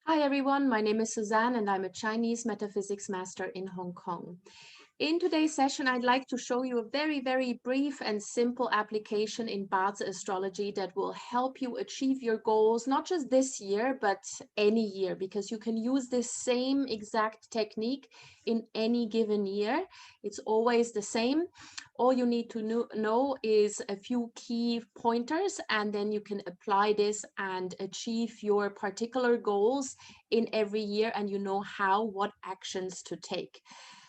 Hi everyone, my name is Suzanne and I'm a Chinese metaphysics master in Hong Kong. In today's session, I'd like to show you a very brief and simple application in Bazi Astrology that will help you achieve your goals, not just this year, but any year, because you can use this same exact technique in any given year. It's always the same. All you need to know is a few key pointers, and then you can apply this and achieve your particular goals in every year, and you know what actions to take.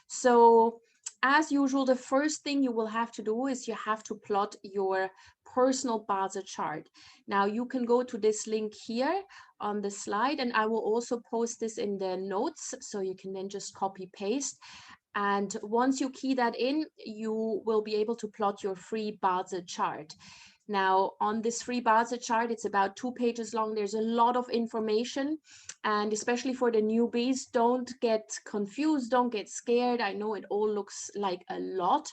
So as usual, the first thing you will have to do is you have to plot your personal Bazi chart. Now you can go to this link here on the slide, and I will also post this in the notes so you can then just copy paste. And once you key that in, you will be able to plot your free Bazi chart. Now, on this free Bazi chart, it's about 2 pages long. There's a lot of information, and especially for the newbies, don't get confused, don't get scared. I know it all looks like a lot,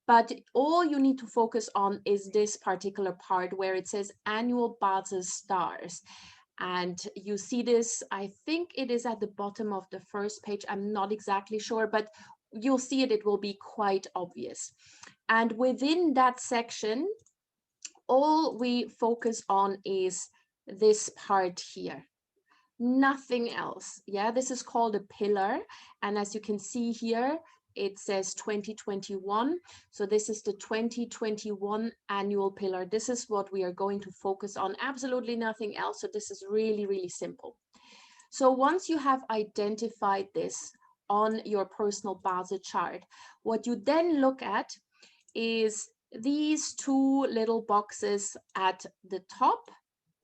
but all you need to focus on is this particular part where it says annual Bazi stars. And you see this, I think it is at the bottom of the first page. I'm not exactly sure, but you'll see it, it will be quite obvious. And within that section, all we focus on is this part here, nothing else. Yeah, this is called a pillar, and as you can see here, it says 2021. So this is the 2021 annual pillar. This is what we are going to focus on, absolutely nothing else. So this is really simple. So once you have identified this on your personal Bazi chart, what you then look at is these two little boxes at the top,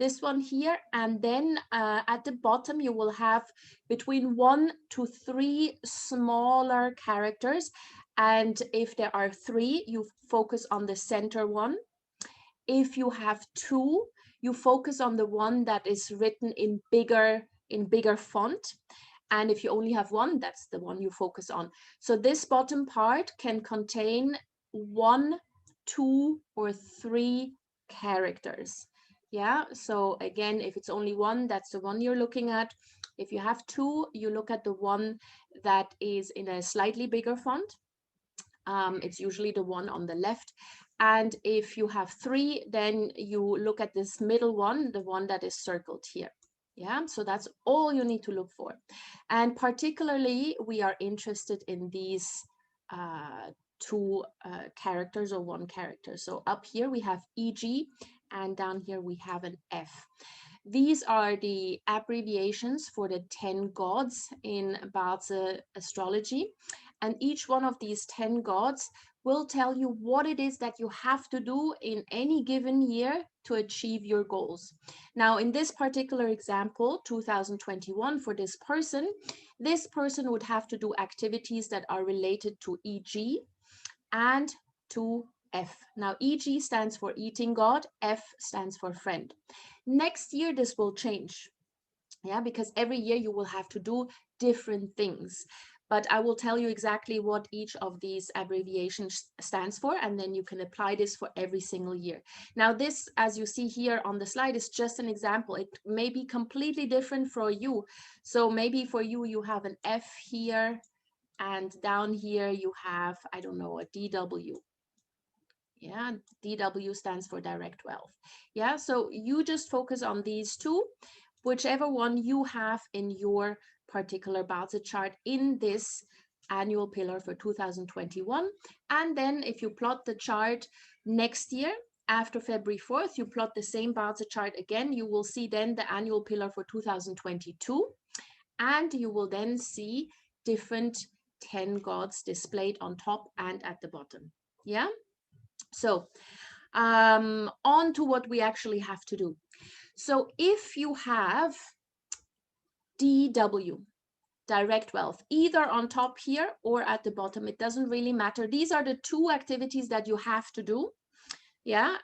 this one here, and then at the bottom you will have between 1 to 3 smaller characters, and if there are 3, you focus on the center one. If you have 2, you focus on the one that is written in bigger font, and if you only have 1, that's the one you focus on. So this bottom part can contain 1, 2, or 3 characters. Yeah, so again, if it's only 1, that's the one you're looking at. If you have 2, you look at the one that is in a slightly bigger font. It's usually the one on the left. And if you have 3, then you look at this middle one, the one that is circled here. Yeah, so that's all you need to look for. And particularly, we are interested in these 2 characters or 1 character. So up here we have EG, and down here we have an F. These are the abbreviations for the 10 gods in Bazi astrology. And each one of these 10 gods will tell you what it is that you have to do in any given year to achieve your goals. Now, in this particular example, 2021, for this person would have to do activities that are related to EG and to F. Now, EG stands for eating God, F stands for friend. Next year, this will change. Yeah, because every year you will have to do different things. But I will tell you exactly what each of these abbreviations stands for, and then you can apply this for every single year. Now, this, as you see here on the slide, is just an example. It may be completely different for you. So maybe for you, you have an F here, and down here you have, I don't know, a DW. Yeah, DW stands for Direct Wealth. Yeah, so you just focus on these 2, whichever one you have in your particular Bazi chart in this annual pillar for 2021. And then if you plot the chart next year, after February 4th, you plot the same Bazi chart again, you will see then the annual pillar for 2022. And you will then see different 10 gods displayed on top and at the bottom. Yeah. So on to what we actually have to do. So if you have DW, Direct Wealth, either on top here or at the bottom, it doesn't really matter. These are the 2 activities that you have to do. Yeah,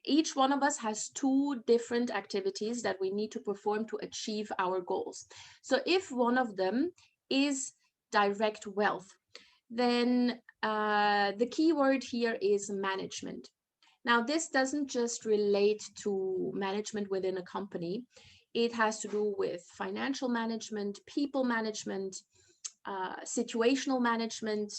each one of us has 2 different activities that we need to perform to achieve our goals. So if one of them is Direct Wealth, then the key word here is management. Now, this doesn't just relate to management within a company. It has to do with financial management, people management, situational management,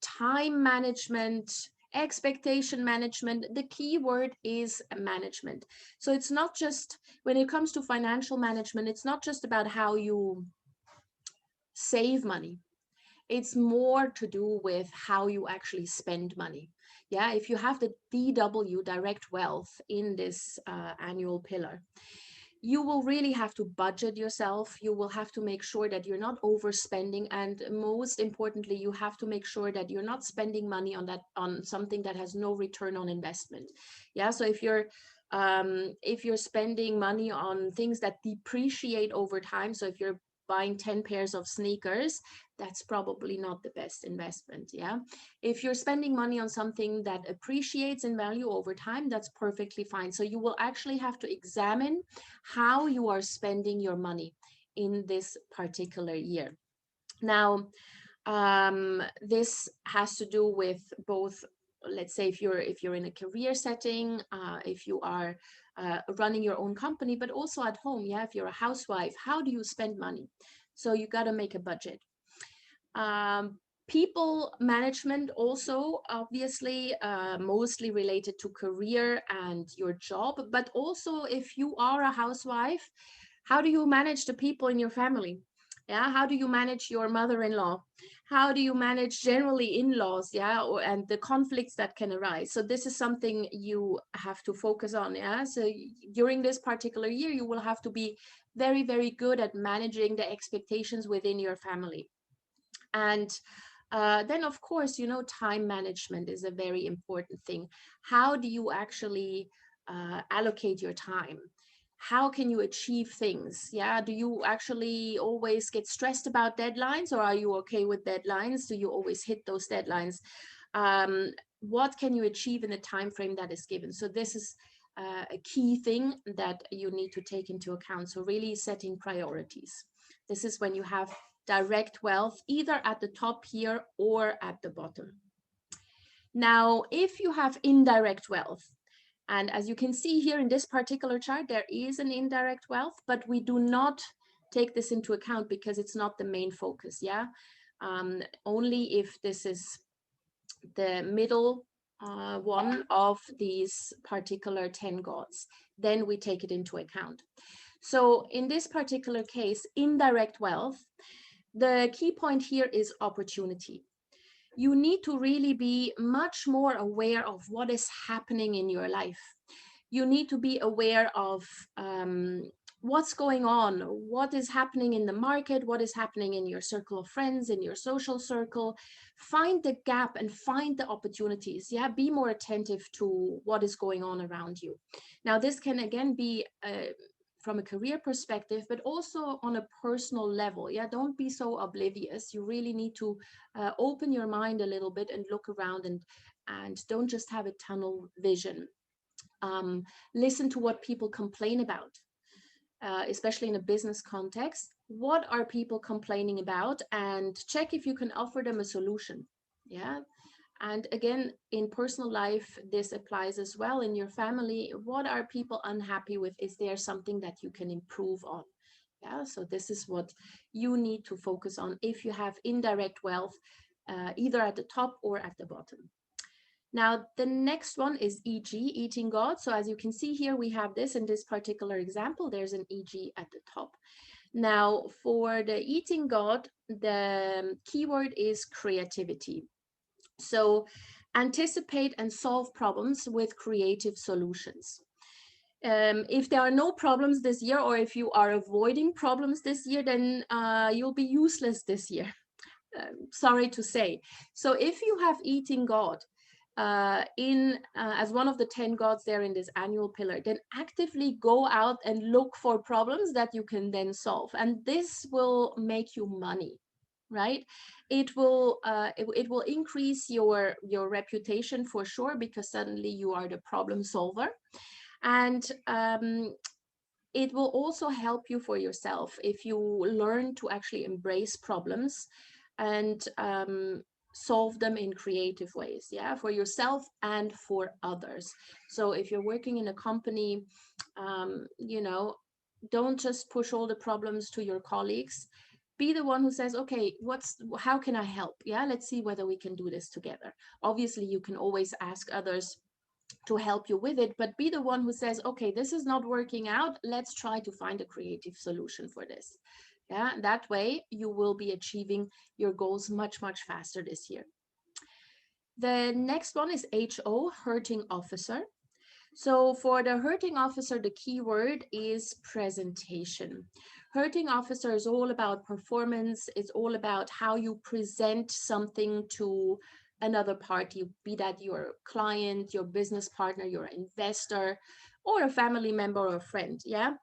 time management, expectation management. The key word is management. So it's not just, when it comes to financial management, it's not just about how you save money. It's more to do with how you actually spend money. Yeah, if you have the DW, direct wealth, in this annual pillar, you will really have to budget yourself. You will have to make sure that you're not overspending, and most importantly, you have to make sure that you're not spending money on something that has no return on investment. Yeah, so if you're spending money on things that depreciate over time, so if you're buying 10 pairs of sneakers, that's probably not the best investment. Yeah, if you're spending money on something that appreciates in value over time, that's perfectly fine. So you will actually have to examine how you are spending your money in this particular year. Now, this has to do with both, let's say, if you're in a career setting, if you are running your own company, but also at home. Yeah, if you're a housewife, how do you spend money? So you got to make a budget. People management also, obviously, mostly related to career and your job, but also if you are a housewife, how do you manage the people in your family? Yeah, how do you manage your mother-in-law? How do you manage generally in-laws? Yeah, and the conflicts that can arise. So this is something you have to focus on. Yeah, so during this particular year, you will have to be very, very good at managing the expectations within your family. And then, of course, time management is a very important thing. How do you actually allocate your time? How can you achieve things? Yeah, do you actually always get stressed about deadlines, or are you okay with deadlines? Do you always hit those deadlines? What can you achieve in the time frame that is given? So this is a key thing that you need to take into account. So really setting priorities. This is when you have direct wealth either at the top here or at the bottom. Now, if you have indirect wealth, and as you can see here in this particular chart, there is an indirect wealth, but we do not take this into account because it's not the main focus. Yeah, only if this is the middle one of these particular 10 gods, then we take it into account. So in this particular case, indirect wealth, the key point here is opportunity. You need to really be much more aware of what is happening in your life. You need to be aware of what's going on, what is happening in the market, what is happening in your circle of friends, in your social circle. Find the gap and find the opportunities. Yeah, be more attentive to what is going on around you. Now, this can again be from a career perspective, but also on a personal level. Yeah, don't be so oblivious. You really need to open your mind a little bit and look around, and don't just have a tunnel vision. Listen to what people complain about, especially in a business context. What are people complaining about? And check if you can offer them a solution. Yeah. And again, in personal life, this applies as well. In your family, what are people unhappy with? Is there something that you can improve on? Yeah, so this is what you need to focus on if you have indirect wealth, either at the top or at the bottom. Now, the next one is EG, eating God. So as you can see here, we have this in this particular example. There's an EG at the top. Now, for the eating God, the keyword is creativity. So anticipate and solve problems with creative solutions. If there are no problems this year, or if you are avoiding problems this year, then you'll be useless this year. Sorry to say. So if you have eating God as one of the 10 gods there in this annual pillar, then actively go out and look for problems that you can then solve. And this will make you money. Right, it will increase your reputation for sure, because suddenly you are the problem solver, and it will also help you for yourself if you learn to actually embrace problems and solve them in creative ways, yeah, for yourself and for others. So if you're working in a company, you know, Don't just push all the problems to your colleagues. Be the one who says, okay, how can I help? Yeah, let's see whether we can do this together. Obviously, you can always ask others to help you with it, but be the one who says, okay, this is not working out. Let's try to find a creative solution for this. Yeah, that way you will be achieving your goals much, much faster this year. The next one is HO, hurting officer. So for the hurting officer, the key word is presentation. Hurting officer is all about performance. It's all about how you present something to another party, be that your client, your business partner, your investor, or a family member or a friend. Yeah.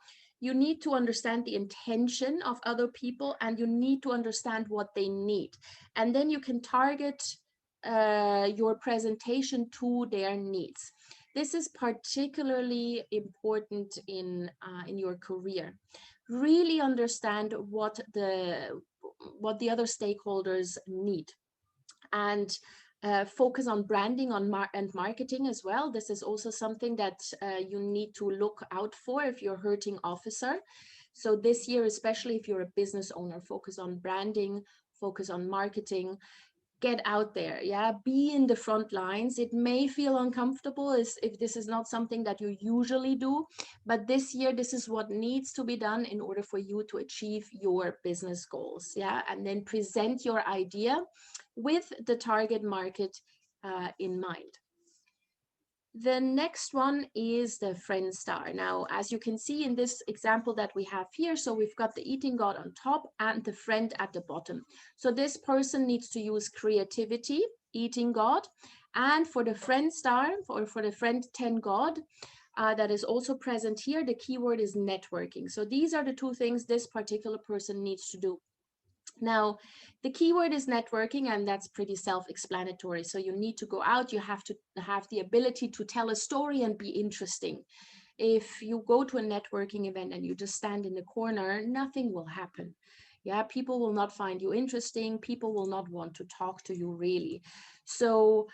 You need to understand the intention of other people, and you need to understand what they need. And then you can target your presentation to their needs. This is particularly important in your career. Really understand what the other stakeholders need, and focus on branding and marketing as well. This is also something that you need to look out for if you're hurting officer. So this year, especially if you're a business owner, focus on branding, focus on marketing, get out there. Yeah, be in the front lines. It may feel uncomfortable as if this is not something that you usually do, but this year this is what needs to be done in order for you to achieve your business goals. Yeah, and then present your idea with the target market in mind. The next one is the friend star. Now, as you can see in this example that we have here, so we've got the eating god on top and the friend at the bottom. So this person needs to use creativity, eating god, and for the friend star, or for the friend 10 god, that is also present here, the keyword is networking. So these are the two things this particular person needs to do. Now, the keyword is networking, and that's pretty self-explanatory. So you need to go out, you have to have the ability to tell a story and be interesting. If you go to a networking event and you just stand in the corner, nothing will happen. Yeah, people will not find you interesting. People will not want to talk to you really. So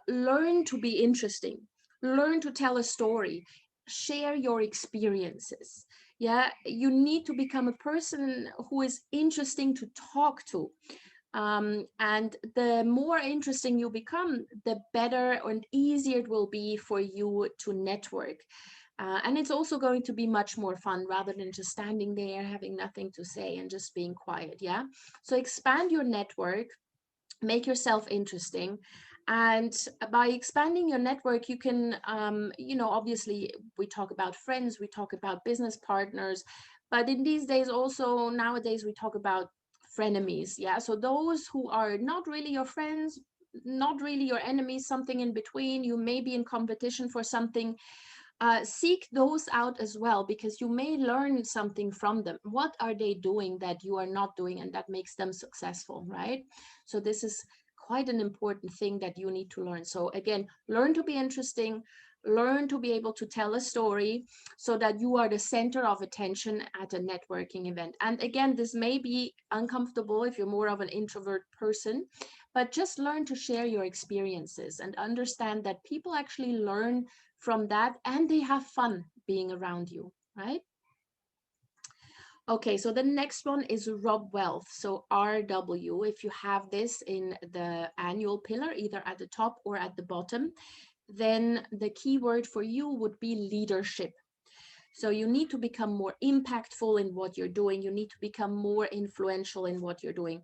learn to be interesting, learn to tell a story, share your experiences. Yeah, you need to become a person who is interesting to talk to. And the more interesting you become, the better and easier it will be for you to network. And it's also going to be much more fun rather than just standing there having nothing to say and just being quiet. Yeah. So expand your network, make yourself interesting. And by expanding your network, you can, obviously we talk about friends, we talk about business partners, but in these days also nowadays we talk about frenemies. Yeah. So those who are not really your friends, not really your enemies, something in between, you may be in competition for something. Seek those out as well, because you may learn something from them. What are they doing that you are not doing, and that makes them successful, right? So this is quite an important thing that you need to learn. So again, learn to be interesting, learn to be able to tell a story so that you are the center of attention at a networking event. And again, this may be uncomfortable if you're more of an introvert person, but just learn to share your experiences and understand that people actually learn from that and they have fun being around you, right? Okay, so the next one is Rob Wealth. So RW, if you have this in the annual pillar, either at the top or at the bottom, then the keyword for you would be leadership. So you need to become more impactful in what you're doing. You need to become more influential in what you're doing.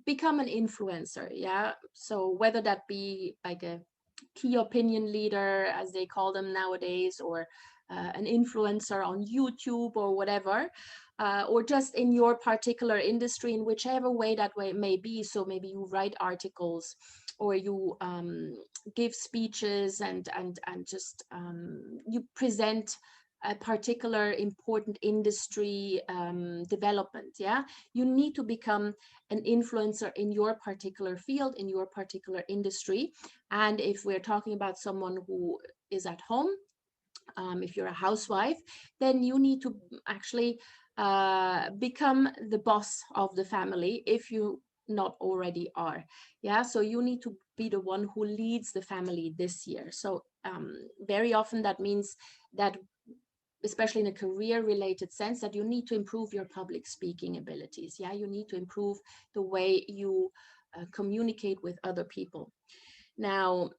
Become an influencer, yeah? So whether that be like a key opinion leader, as they call them nowadays, or an influencer on YouTube or whatever, or just in your particular industry, in whichever way that way it may be. So maybe you write articles, or you give speeches, and just you present a particular important industry development. Yeah, you need to become an influencer in your particular field, in your particular industry. And if we're talking about someone who is at home, if you're a housewife, then you need to actually become the boss of the family if you not already are. Yeah, so you need to be the one who leads the family this year. So very often that means that especially in a career related sense, that you need to improve your public speaking abilities. Yeah, you need to improve the way you communicate with other people. Now,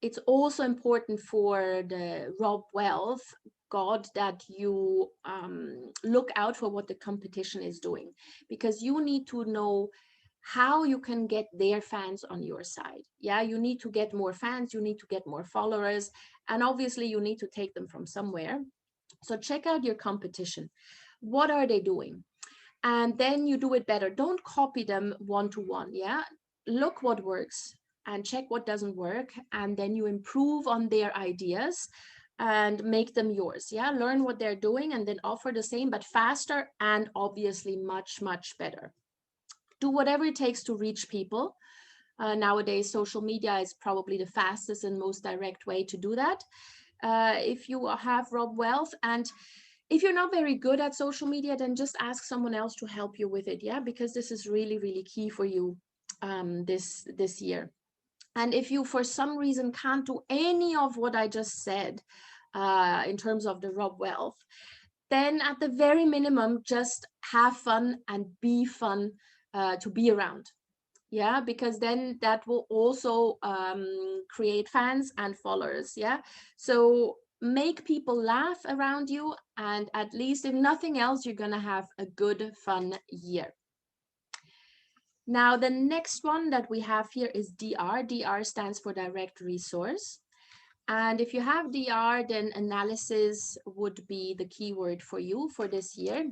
it's also important for the Rob Wealth God that you look out for what the competition is doing, because you need to know how you can get their fans on your side. Yeah, you need to get more fans, you need to get more followers, and obviously you need to take them from somewhere. So check out your competition. What are they doing? And then you do it better. Don't copy them one to one. Yeah, look what works and check what doesn't work, and then you improve on their ideas and make them yours. Yeah, learn what they're doing and then offer the same but faster, and obviously much better. Do whatever it takes to reach people. Nowadays social media is probably the fastest and most direct way to do that. If you have Rob Wealth, and if you're not very good at social media, then just ask someone else to help you with it. Yeah, because this is really key for you this year. And if you for some reason can't do any of what I just said in terms of the Rob Wealth, then at the very minimum, just have fun and be fun to be around. Yeah, because then that will also create fans and followers. Yeah, so make people laugh around you, and at least if nothing else, you're gonna have a good fun year. Now the next one that we have here is DR. DR stands for Direct Resource, and if you have DR, then analysis would be the keyword for you for this year.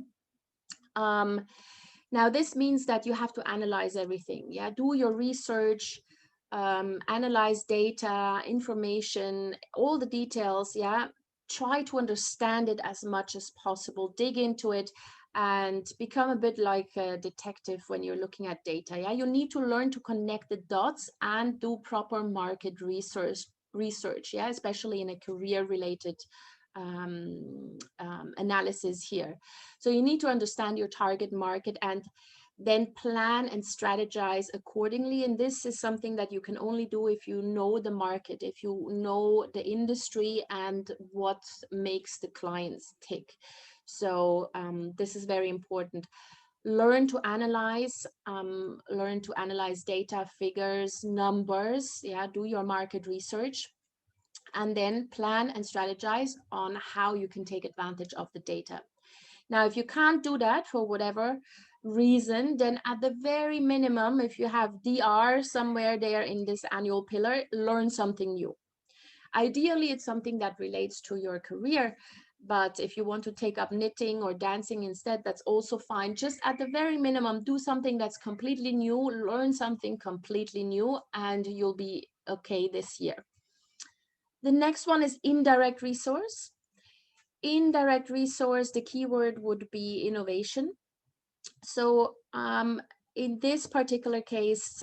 Now, this means that you have to analyze everything. Yeah, do your research, analyze data, information, all the details. Yeah, try to understand it as much as possible. Dig into it and become a bit like a detective when you're looking at data. Yeah, you need to learn to connect the dots and do proper market research. Yeah, especially in a career-related analysis here. So you need to understand your target market and then plan and strategize accordingly. And this is something that you can only do if you know the market, if you know the industry and what makes the clients tick. So this is very important. Learn to analyze data, figures, numbers. Yeah, do your market research, and then plan and strategize on how you can take advantage of the data. Now, if you can't do that for whatever reason, then at the very minimum, if you have DR somewhere there in this annual pillar, learn something new. Ideally, it's something that relates to your career, but if you want to take up knitting or dancing instead, that's also fine. Just at the very minimum, do something that's completely new, learn something completely new, and you'll be okay this year. The next one is Indirect Resource. Indirect resource, the keyword would be innovation. So in this particular case,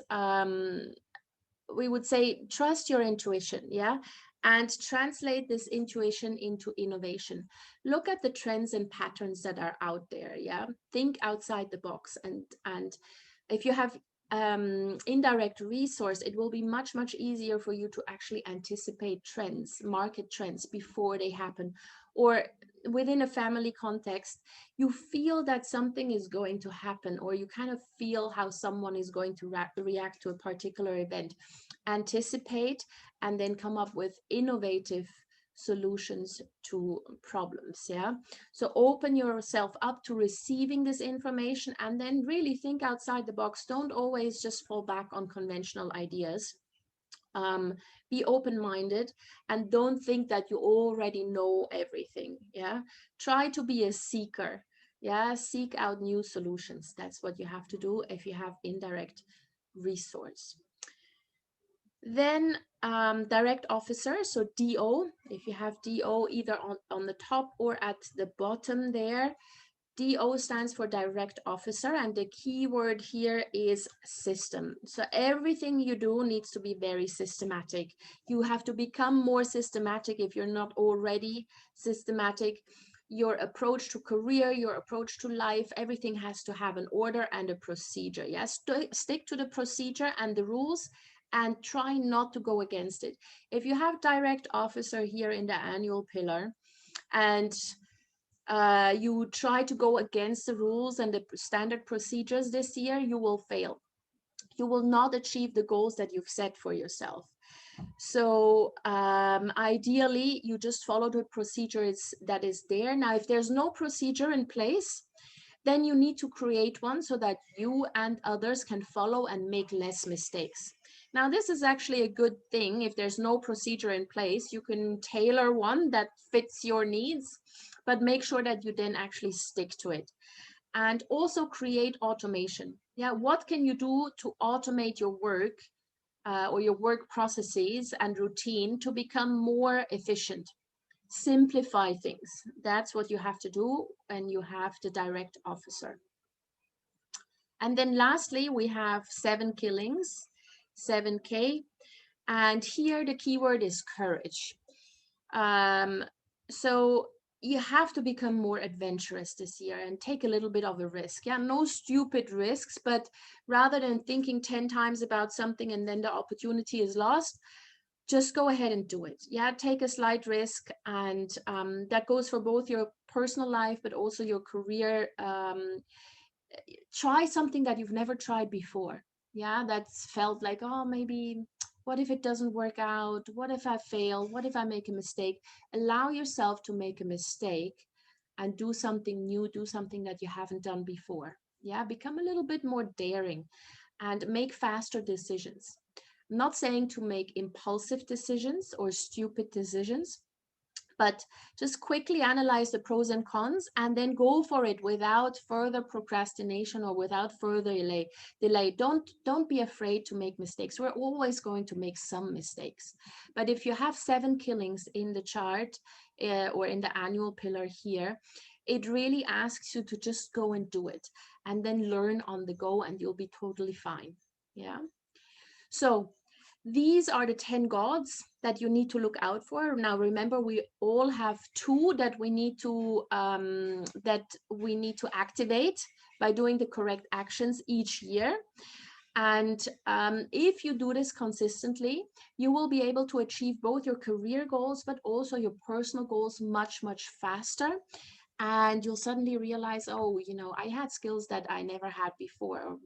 we would say trust your intuition, yeah, and translate this intuition into innovation. Look at the trends and patterns that are out there, yeah. Think outside the box, and if you have indirect resource, it will be much easier for you to actually anticipate trends, market trends, before they happen. Or within a family context, you feel that something is going to happen, or you kind of feel how someone is going to react to a particular event. Anticipate and then come up with innovative solutions to problems. Yeah, so open yourself up to receiving this information, and then really think outside the box. Don't always just fall back on conventional ideas. Be open-minded and don't think that you already know everything. Yeah, try to be a seeker. Yeah, seek out new solutions. That's what you have to do if you have indirect resource. Then direct officer, so DO. If you have DO either on the top or at the bottom there, DO stands for direct officer, and the key word here is system. So everything you do needs to be very systematic. You have to become more systematic if you're not already systematic. Your approach to career, your approach to life, everything has to have an order and a procedure. Yes, stick to the procedure and the rules, and try not to go against it. If you have direct officer here in the annual pillar, and you try to go against the rules and the standard procedures this year, you will fail. You will not achieve the goals that you've set for yourself. So ideally, you just follow the procedure that is there. Now, if there's no procedure in place, then you need to create one so that you and others can follow and make less mistakes. Now, this is actually a good thing. If there's no procedure in place, you can tailor one that fits your needs, but make sure that you then actually stick to it. And also create automation. Yeah, what can you do to automate your work or your work processes and routine to become more efficient? Simplify things. That's what you have to do when you have the direct officer. And then lastly, we have 7 killings, 7K. And here the keyword is courage. So you have to become more adventurous this year and take a little bit of a risk. Yeah, no stupid risks, but rather than thinking 10 times about something and then the opportunity is lost, just go ahead and do it. Yeah, take a slight risk, and that goes for both your personal life, but also your career. Try something that you've never tried before. Yeah, that's felt like, oh, maybe what if it doesn't work out? What if I fail? What if I make a mistake? Allow yourself to make a mistake and do something new, do something that you haven't done before. Yeah, become a little bit more daring and make faster decisions. I'm not saying to make impulsive decisions or stupid decisions, but just quickly analyze the pros and cons and then go for it without further procrastination or without further delay. Don't be afraid to make mistakes. We're always going to make some mistakes, but if you have 7 killings in the chart or in the annual pillar here, it really asks you to just go and do it and then learn on the go, and you'll be totally fine. Yeah, so these are the 10 gods that you need to look out for. Now, remember, we all have 2 that we need to activate by doing the correct actions each year. And if you do this consistently, you will be able to achieve both your career goals, but also your personal goals much, much faster. And you'll suddenly realize, oh, I had skills that I never had before.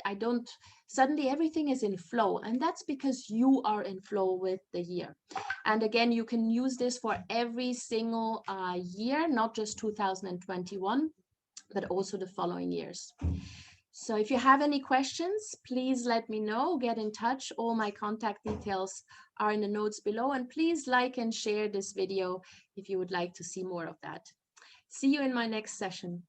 I don't, suddenly everything is in flow, and that's because you are in flow with the year. And again, you can use this for every single year, not just 2021, but also the following years. So if you have any questions, please let me know, get in touch. All my contact details are in the notes below, and please like and share this video if you would like to see more of that. See you in my next session.